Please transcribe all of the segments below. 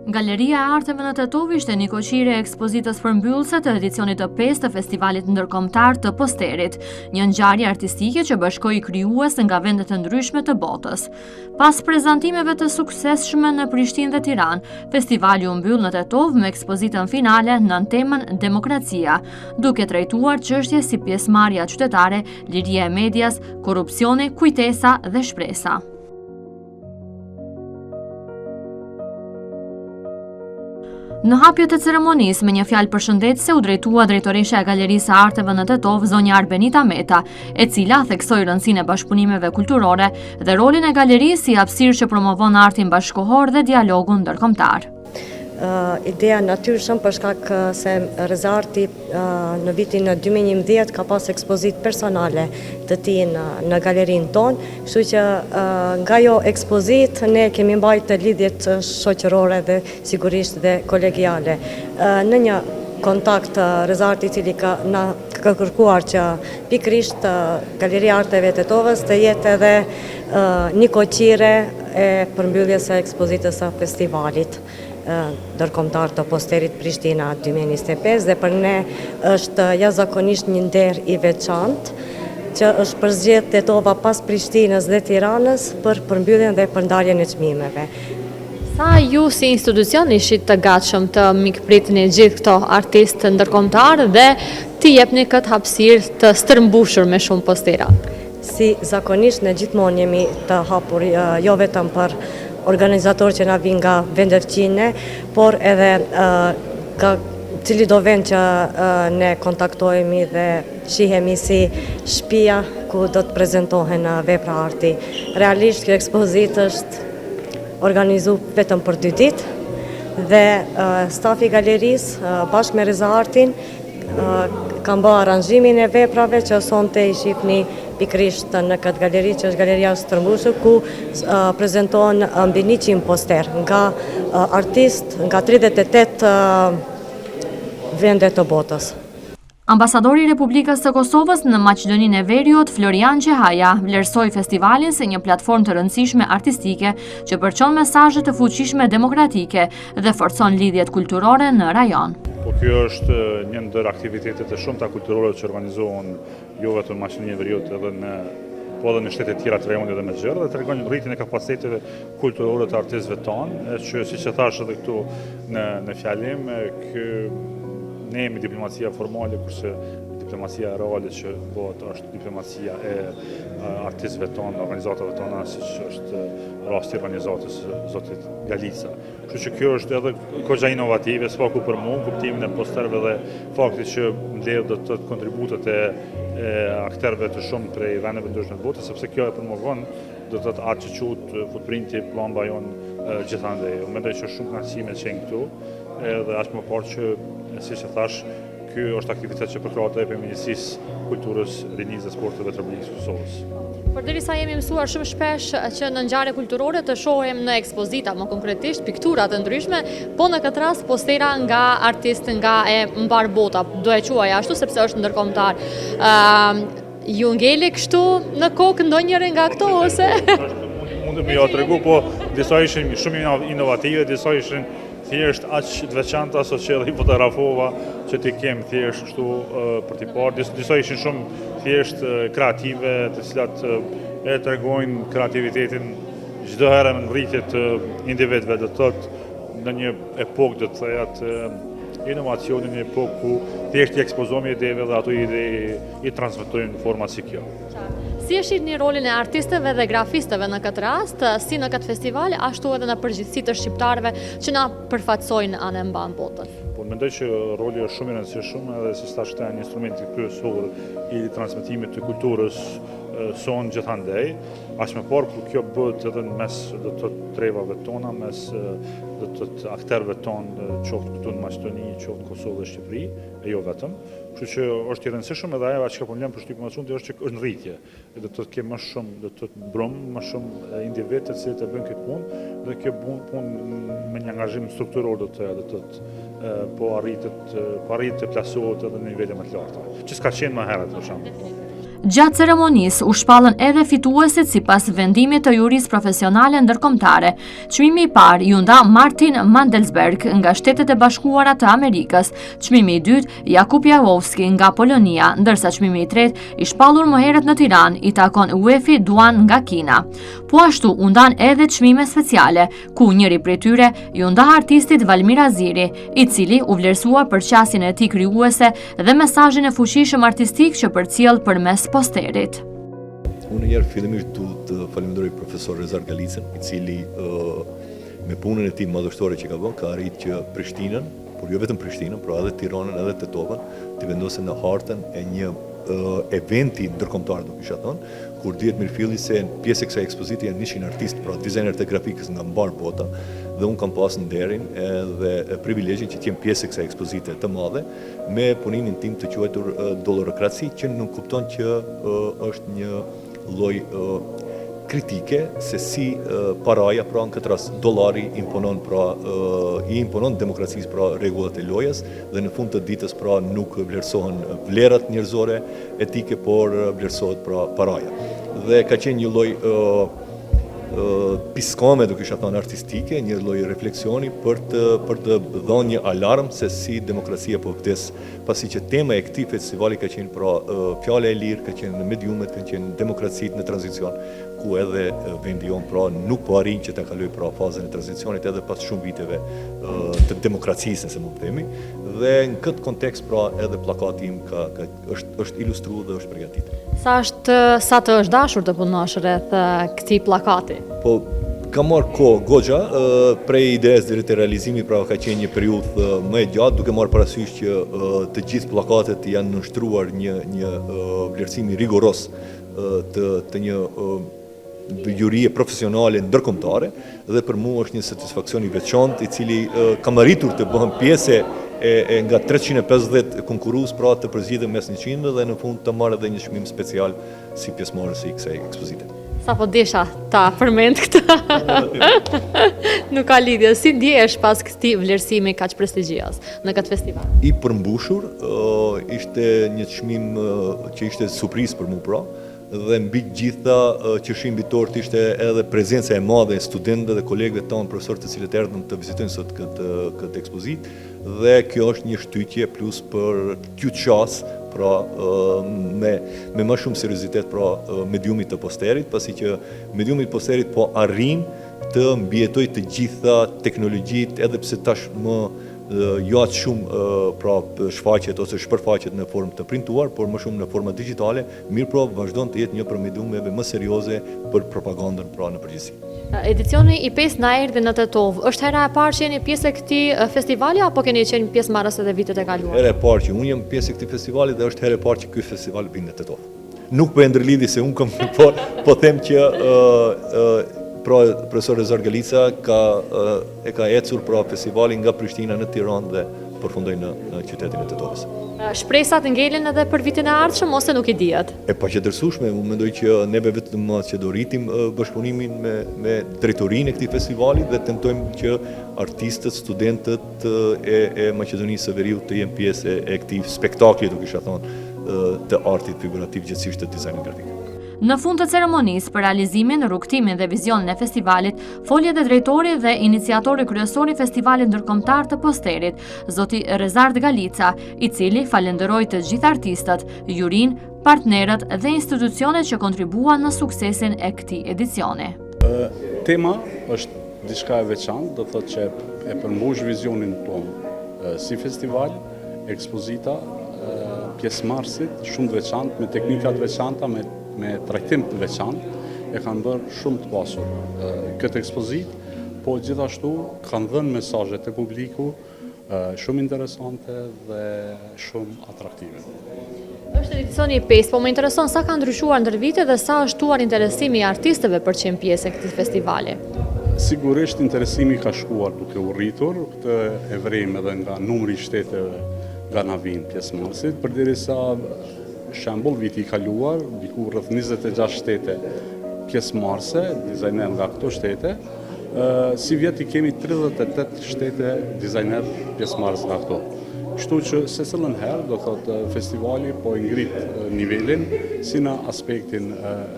Galeria e Arteve në Tetov ishte një koqire e ekspozitës përmbyllëse të edicionit të 5 të Festivalit Ndërkombëtar të Posterit, një ngjarje artistike që bashkoi krijues nga vende të ndryshme të botës. Pas prezantimeve të suksesshme në Prishtinë dhe Tiranë, festivali u mbyll në Tetov me ekspozitën finale nën temën Demokracia, duke trajtuar çështje si pjesëmarrja qytetare, liria e medias, korrupsioni, kujtesa dhe shpresa. Në hapjet e ceremonisë me një fjalë përshëndetëse u drejtua drejtoresha e Galerisë së Arteve në Tetov, zonja Arbenita Meta, e cila theksoi rëndësinë e bashkëpunimeve kulturore dhe rolin e galerisë si hapësirë që promovon artin bashkëkohor dhe dialogun ndërkombëtar. Ideja natyrshëm për shkak se Reza Arti në vitin 2011 ka pas ekspozit personale të tij në galerinë tonë, kështu që nga jo ekspozit ne kemi mbajtë lidhjet shoqërore dhe sigurisht dhe kolegiale. Në një kontakt Reza Arti i cili ka kërkuar që pikërisht Galeria e Arteve të Tetovës të jetë edhe një koqire e përmbylljes së ekspozitës së festivalit ndërkombëtar të Posterit Prishtina 2025 dhe për ne është jashtëzakonisht një nder i veçantë që është përzgjedh Tetova pas Prishtinës dhe Tiranës për përmbylljen dhe përndarjen e çmimeve. Sa ju si institucion ishit të gatshëm të mikpritni gjithë këto artistë ndërkombëtar dhe t'i jepni këtë hapësirë të stërmbushur me shumë postera? Si zakonisht ne gjithmonë jemi të hapur jo vetëm për organizatorë që na vinë nga vendet fqinjë, por edhe ka cili do vend që ne kontaktojemi dhe shihemi si shtëpia ku do të prezantohen vepra arti. Realisht kjo ekspozitë është organizuar vetëm për 2 ditë dhe stafi i galerisë bashkë me Reza Artin kanë bërë aranzhimin e veprave që sonte i shihni pikërisht në këtë galeri që është Galeria e Stërmbushur, ku prezantohen mbi 100 poster nga artistë nga 38 vende të botës. Ambasadori i Republikës së Kosovës në Maqedoninë e Veriut, Florian Qehaja, vlerësoi festivalin si një platformë të rëndësishme artistike që përçon mesazhe të fuqishme demokratike dhe forcon lidhjet kulturore në rajon. Po kjo është një ndër aktivitetet e shumta kulturore që organizohen jo vetëm në Maqedoninë e Veriut po edhe në shtete tjera të rajonit dhe me gjërë, dhe tregon rritjen e kapaciteteve kulturore të artistëve tonë, që siç e thash edhe këtu në fjalim, ne jemi diplomacia formale, kurse diplomacia reale që bëhet është diplomacia e artistëve tonë, organizatave tona, siç është rasti i organizatës zotit Galica. Kështu që kjo është edhe goxha inovative, s'paku për mua, kuptimin e posterëve dhe fakti që mbledh do të kontributet e aktorëve të shumë prej vendeve ndryshme të botës, sepse kjo e promovon do të thotë atë që quhet footprinti, pllamba jon gjithandej. Unë mendoj që shumë kënaqësi me qenë këtu, edhe as më parë që siç e thash, ky është aktivitet që përkrahet edhe për Ministrisë Kulturës, Rinisë dhe Sportit të Republikës së Kosovës. Përderisa jemi mësuar shumë shpesh që në ngjarje kulturore të shohim në ekspozita, më konkretisht piktura të ndryshme, po në këtë rast postera nga artistë nga e mbar bota, do e quaj ashtu sepse është ndërkombëtar. Ju ngeli kështu në kokë ndonjëri nga këto ose? Mundem ja tregu, po disa ishin shumë inovative, disa ishin thjesht aq të veçanta sa që i fotografova që ti kem thjesht kështu për t'i parë. Disa ishin shumë thjesht kreative, të cilat e tregojnë kreativitetin çdo herë në ngritje të individëve, do të thotë në një epokë do të thotë inovacionin, një epokë ku thjesht i ekspozojmë ideve dhe ato ide i transmetojnë në forma si kjo. Si e shihni rolin e artistëve dhe grafistëve në këtë rast, si në këtë festival, ashtu edhe në përgjithësi të shqiptarëve që na përfaqësojnë anë mban botën? Po mendoj që roli është shumë i rëndësishëm edhe si thash është një instrument kryesor i transmetimit të kulturës son gjithandej. As më parë kur kjo bëhet edhe mes do të trevave tona, mes do të aktorëve tonë, qoftë këtu në Maqedoni, qoftë në Kosovë dhe Shqipëri, e jo vetëm. Kështu që është i rëndësishëm edhe ajo që po lëm për shtypën më shumë është që është në rritje. Do të kemë më shumë, do të brum më shumë individë të cilët e bëjnë këtë punë dhe kjo punë me një angazhim strukturor do të po arritet të plasohet edhe në nivele më të larta. Që s'ka qenë më herët për shembull. Gjatë ceremonisë u shpallën edhe fituesit sipas vendimit të jurisë profesionale ndërkombëtare. Çmimi i parë ju nda Martin Mandelsberg nga Shtetet e Bashkuara të Amerikës, çmimi i dytë Jakub Jawowski nga Polonia, ndërsa çmimi i tretë i shpallur më herët në Tiranë i takon Uefi Duan nga Kina. Po ashtu u ndan edhe çmime speciale, ku njëri prej tyre ju nda artistit Valmir Aziri, i cili u vlerësua për qasjen e tij krijuese dhe mesazhin e fuqishëm artistik që përcjell përmes posterit. Unë njerë fillimisht du të falenderoj profesor Rezar Galicën, i cili me punën e tij madhështore që ka bën, ka arrit që Prishtinën, por jo vetëm Prishtinën, pra edhe Tiranën edhe Tetovën, të vendosen në hartën e një eventi ndërkombëtar, do kisha thënë, kur dihet mirëfilli se pjesë e kësaj ekspozite janë 100 artistë, pra dizajner të grafikës nga mbar bota, dhe unë kam pas nderin edhe privilegjin që të jem pjesë e kësaj ekspozite të madhe, me punimin tim të quajtur dollarokraci, që nuk kupton që është një lloj kritike se si paraja, pra në këtë rast dollari imponon, i imponon demokracisë, pra rregullat e lojës, dhe në fund të ditës pra nuk vlerësohen vlerat njerëzore, etike, por vlerësohet pra paraja. Dhe ka qenë një lloj piskame, do kisha thënë artistike, një lloj refleksioni për të dhënë një alarm se si demokracia po vdes, pasi që tema e këtij festivali ka qenë pra fjala e lirë, ka qenë mediumet, ka qenë demokracitë në tranzicion, ku edhe vendi jon pra nuk po arrin që ta kaloj pra fazën e tranzicionit edhe pas shumë viteve të demokracisë, nëse mund të themi, dhe në këtë kontekst pra edhe plakati im është ilustruar dhe është përgatitur. Sa të është dashur të punosh rreth këtij plakati? Po, ka marrë kohë goxha, prej idejes deri te realizimi, pra ka qenë një periudhë më e gjatë, duke marrë parasysh që të gjithë plakatet janë nështruar një vlerësimi rigoros të një jurie profesionale ndërkombëtare, dhe për mua është një satisfaksion i veçantë, i cili kam arritur të bëhem pjesë nga 350 konkurrues, pra të përzgjedhem mes 100 dhe në fund të marrë edhe një çmim special si pjesëmarrës i kësaj ekspozite. Sa po desha ta përmend këtë. Nuk ka lidhje. Si ndjehesh pas këtij vlerësimi kaq prestigjioz në këtë festival? I përmbushur, ishte një çmim që ishte surprizë për mua, pra, dhe mbi gjitha qëshim bitort ishte edhe prezenca e madhe e studentëve dhe kolegëve tonë, profesorë të cilët erdhën të vizitojnë sot këtë ekspozitë, dhe kjo është një shtytje plus për t'ju qas, pra me më shumë seriozitet pra mediumit të posterit, pasi që mediumit posterit po arrin të mbijetoj të gjitha teknologjitë, edhe pse tash më jo atë shumë pra shfaqet ose shpërfaqet në formë të printuar, por më shumë në forma digjitale, mirë pra vazhdon të jetë një për mediumeve më serioze për propagandën pra në përgjithësi. Edicioni i 5 na erdhi në Tetovë. Është hera e parë që jeni pjesë e këtij festivali apo keni qenë pjesëmarrës edhe vitet e kaluara? Hera e parë që unë jam pjesë e këtij festivali dhe është hera e parë që ky festival vjen në Tetovë. Nuk po e ndërlidhi se unë kam, po them që pra profesor Rezar Galica e ka ecur pra festivalin nga Prishtina në Tiranë dhe përfundoi në qytetin e Tetovës. Shpresat ngelen edhe për vitin e ardhshëm ose nuk i dihet? E paqëndërshme, unë mendoj që neve vetëm që do rritim bashkëpunimin me drejtorinë e këtij festivali dhe tentojmë që artistët, studentët e Maqedonisë së Veriut të jenë pjesë e këtij spektakli, do kisha thënë, të artit figurativ, gjithsesi të dizajnit grafik. Në fund të ceremonisë për realizimin, rrugtimin dhe vizionin e festivalit, foli edhe drejtori dhe iniciatori kryesor i festivalit ndërkombëtar të posterit, zoti Rezard Galica, i cili falenderoi të gjithë artistët, jurinë, partnerët dhe institucionet që kontribuan në suksesin e këtij edicioni. Tema është diçka e veçantë, do thotë që e përmbush vizionin tonë si festival, ekspozita, pjesëmarrësit shumë të veçantë, me teknika të veçanta, me trajtim të veçantë, e kanë bërë shumë të pasur këtë ekspozitë, po gjithashtu kanë dhënë mesazhe te publiku shumë interesante dhe shumë atraktive. Është edicioni i 5, po më intereson sa ka ndryshuar ndër vite dhe sa është tuar interesimi i artistëve për të qenë pjesë e këtij festivali. Sigurisht interesimi ka shkuar duke u rritur, këtë e vrejmë edhe nga numri i shteteve nga na vinë pjesëmarrësit, përderisa shembull viti i kaluar, diku rreth 26 shtete pjesëmarrëse, dizajner nga këto shtete, si vjet i kemi 38 shtete dizajner pjesëmarrës nga këto. Kështu që secilën herë do thotë festivali po e ngrit nivelin si në aspektin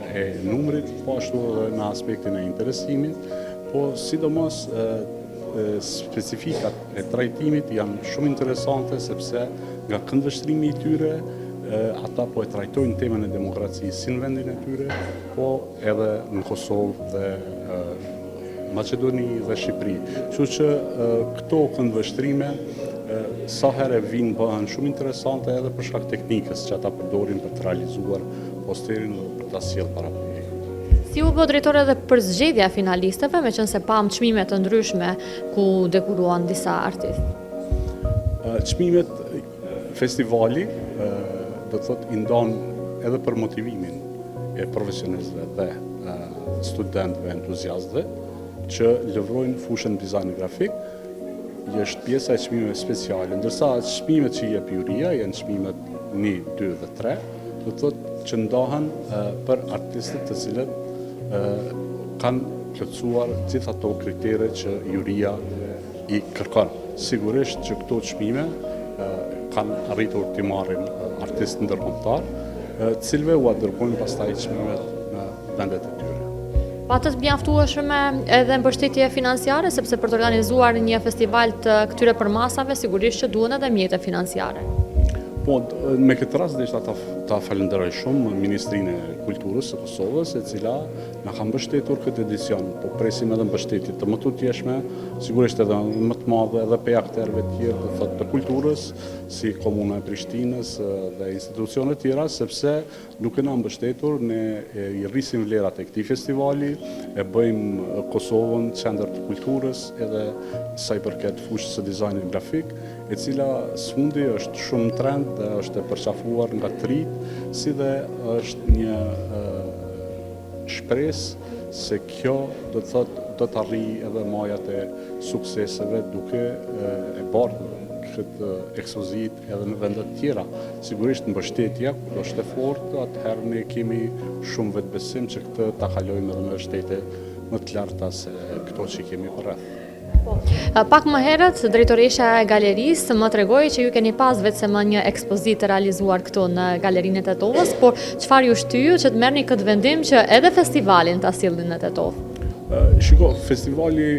e numrit, po ashtu edhe në aspektin e interesimit, po sidomos specifikat e trajtimit janë shumë interesante sepse nga këndvështrimi i tyre ata po e trajtojnë temën e demokracisë si në vendin e tyre, po edhe në Kosovë dhe Maqedoni dhe Shqipëri. Kështu që këto këndvështrime sa herë vinë bëhen shumë interesante edhe për shkak teknikës që ata përdorin për të realizuar posterin dhe për ta sjellë para publikut. Si u bë drejtore edhe për zgjedhja e finalistëve, meqense pam çmime të ndryshme ku dekoruan disa artistë? Çmimet festivali do të thotë i ndan edhe për motivimin e profesionistëve dhe studentëve entuziastëve që lëvrojnë fushën dizajn grafik, është pjesa e çmimeve speciale, ndërsa çmimet që jep juria janë çmimet 1, 2 dhe 3, do të thotë që ndahen për artistët të cilët kanë plotësuar gjithë ato kritere që juria i kërkon. Sigurisht që këto çmime kanë arritur të marrin artistë ndërkombëtar, cilëve u dërgojnë pastaj çmimet në vendet e tyre. Patët mjaftueshme edhe mbështetje financiare, sepse për të organizuar një festival të këtyre përmasave, sigurisht që duhen edhe mjete financiare. Po, me këtë rast dhe ishta ta falenderoj shumë Ministrinë e Kulturës së Kosovës, e cila na ka mbështetur këtë edicion, po presim edhe mbështetje të më të tjeshme, sigurisht edhe më të madhe edhe pe akterëve tjerë të kulturës, si Komuna e Prishtinës dhe institucionet tjera, sepse duke na mbështetur, ne i rrisim vlerat e këtij festivali, e bëjmë Kosovën qendër të kulturës, edhe sa i përket fushës së dizajnit grafik, e cila sfundi është shumë trend dhe është e përqafuar nga të rinjt, si dhe është një shpresë se kjo do të thotë do të arrijë edhe majat e sukseseve duke e bërë këtë ekspozit edhe në vendet tjera. Sigurisht mbështetja kur është e fortë, atëherë ne kemi shumë vetbesim që këtë ta kalojmë edhe në shtete më të larta se këto që kemi përreth. Pak më herët, drejtoresha e galerisë më tregoi që ju keni pas vetëm një ekspozitë realizuar këtu në galerinë e Tetovës, por çfarë ju shtyu që të merrni këtë vendim që edhe festivalin ta sillni në Tetovë? Shiko, festivali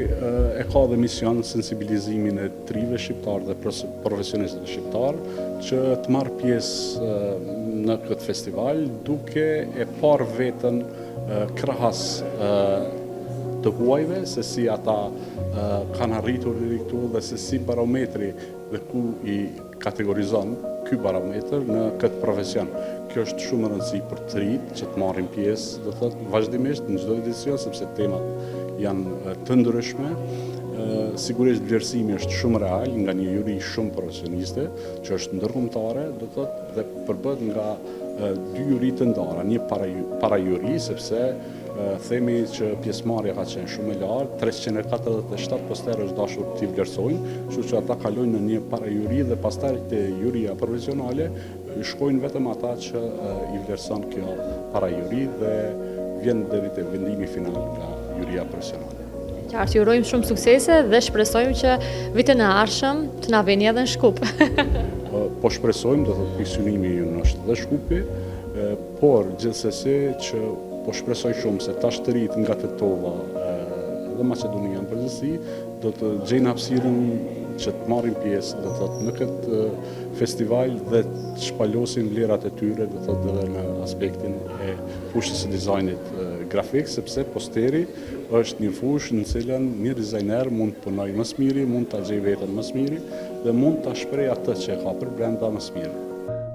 e ka dhe mision sensibilizimin e trive shqiptar dhe profesionistëve shqiptar që të marrë pjesë në këtë festival duke e parë veten krahas të huajve, se si ata kanë arritur deri këtu dhe se si barometri dhe ku i kategorizon ky barometër në këtë profesion. Kjo është shumë e rëndësishme për të rinjt që të marrin pjesë, do thotë vazhdimisht në çdo edicion sepse temat janë të ndryshme. Sigurisht vlerësimi është shumë real nga një juri shumë profesioniste që është ndërkombëtare, do thotë dhe përbëhet nga dy juri të ndara, një para juri sepse themi që pjesëmarrja ka qenë shumë e lartë, 347 posterë është dashur t'i vlerësojnë, kështu që ata kalojnë në një parajuri dhe pastaj te juria profesionale shkojnë vetëm ata që i vlerëson kjo parajuri dhe vjen deri te vendimi final nga juria profesionale. Qartë, ju urojmë shumë suksese dhe shpresojmë që vitin e ardhshëm të na vini edhe në Shkup. Po shpresojmë, do thotë pikësynimi ynë është dhe Shkupi, por gjithsesi që po shpresoj shumë se tash të rinjt nga Tetova dhe Maqedonia në përgjithësi do të gjejnë hapësirën që të marrin pjesë, do thotë në këtë festival dhe të shpalosin vlerat e tyre, do thotë edhe në aspektin e fushës së dizajnit grafik, sepse posteri është një fushë në cilën një dizajner mund të punojë më së miri, mund ta gjejë veten më së miri dhe mund ta shprehë atë që ka për brenda më së miri.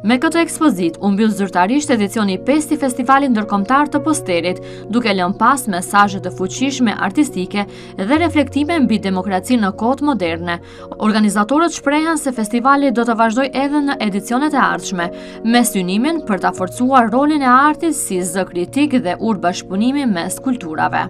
Me këtë ekspozit, u mbyll zyrtarisht edicioni 5 i Festivalit Ndërkombëtar të Posterit, duke lënë pas mesazhe të fuqishme artistike dhe reflektime mbi demokracinë në kohët moderne. Organizatorët shprehen se festivali do të vazhdojë edhe në edicionet e ardhshme, me synimin për ta forcuar rolin e artit si zë kritik dhe ur bashkëpunimi mes kulturave.